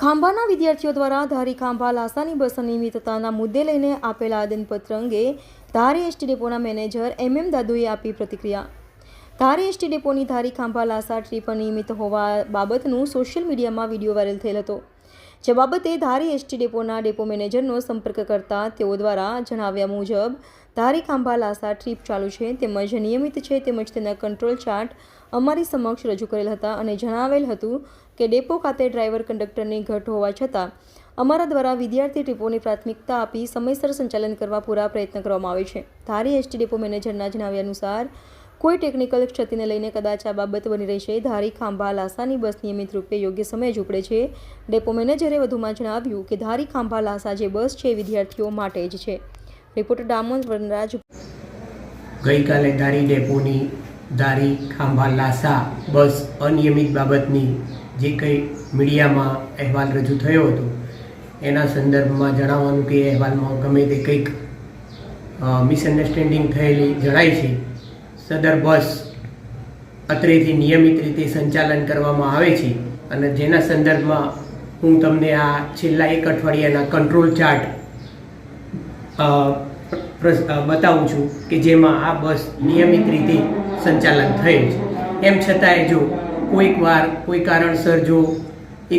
ખાંભાના વિદ્યાર્થીઓ દ્વારા ધારી ખાંભા લાસાની બસ અનિયમિતતાના મુદ્દે લઈને આપેલા આવેદનપત્ર અંગે ધારી એસટી ડેપોના મેનેજર MM દાદુએ આપી પ્રતિક્રિયા. ધારી એસટી ડેપોની ધારી ખાંભા લાસા ટ્રીપ અનિયમિત હોવા બાબતનું સોશિયલ મીડિયામાં વિડીયો વાયરલ થયેલ હતો. જે બાબતે ધારી એસટી ડેપોના ડેપો મેનેજરનો સંપર્ક કરતા તેઓ દ્વારા જણાવ્યા મુજબ ધારી ખાંભા લાસા ટ્રીપ ચાલુ છે તેમજ નિયમિત છે તેમજ તેના કંટ્રોલ ચાર્ટ અમારી સમક્ષ રજૂ કરેલ હતા અને જણાવેલ હતું કે ડેપો ખાતે ડ્રાઈવર કંડક્ટરની ઘટ હોવા છતાં અમારા દ્વારા વિદ્યાર્થી ટ્રીપોની પ્રાથમિકતા આપી સમયસર સંચાલન કરવા પૂરા પ્રયત્ન કરવામાં આવે છે. ધારી એસટી ડેપો મેનેજરના જણાવ્યા અનુસાર કોઈ ટેકનિકલ ક્ષતિને લઈને કદાચ આ બાબત બની રહેશે. ધારી ખાંભા લાસાની બસ નિયમિત રૂપે યોગ્ય સમયે જ ઉપડે છે. ડેપો મેનેજરે વધુમાં જણાવ્યું કે ધારી ખાંભા લાસા જે બસ છે વિદ્યાર્થીઓ માટે જ છે. રિપોર્ટર ડામોન વનરાજ. ગઈકાલે ધારી ડેપોની ધારી ખાંભા લાસા બસ અનિયમિત બાબતની જે કંઈ મીડિયામાં અહેવાલ રજૂ થયો હતો એના સંદર્ભમાં જણાવવાનું કે અહેવાલમાં ગમે તે કંઈક મિસઅન્ડરસ્ટેન્ડિંગ થયેલી જણાય છે. સદર બસ અત્રેથી નિયમિત રીતે સંચાલન કરવામાં આવે છે અને જેના સંદર્ભમાં હું તમને આ છેલ્લા એક અઠવાડિયાના કંટ્રોલ ચાર્ટ બતાવું છું કે જેમાં આ બસ નિયમિત રીતે સંચાલન થયેલ છે. એમ છતાંય જો કોઈક વાર કોઈ કારણસર જો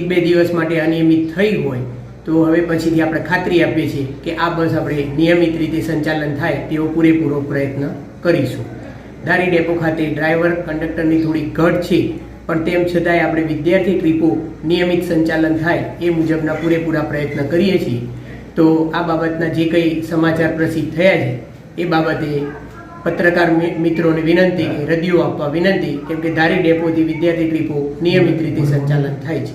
1-2 દિવસ માટે અનિયમિત થઈ હોય તો હવે પછીથી આપણે ખાતરી આપીએ છીએ કે આ બસ આપણે નિયમિત રીતે સંચાલન થાય તેવો પૂરેપૂરો પ્રયત્ન કરીશું. ધારી ડેપો ખાતે ડ્રાઈવર કંડક્ટરની થોડી ઘટ છે પણ તેમ છતાંય આપણે વિદ્યાર્થી ટ્રીપો નિયમિત સંચાલન થાય એ મુજબના પૂરેપૂરા પ્રયત્ન કરીએ છીએ. તો આ બાબતના જે કંઈ સમાચાર પ્રસિદ્ધ થયા છે એ બાબતે પત્રકાર મિત્રોને વિનંતી કે રદિયો આપવા વિનંતી, કેમ કે ધારી ડેપોથી વિદ્યાર્થી ટ્રીપો નિયમિત રીતે સંચાલન થાય છે.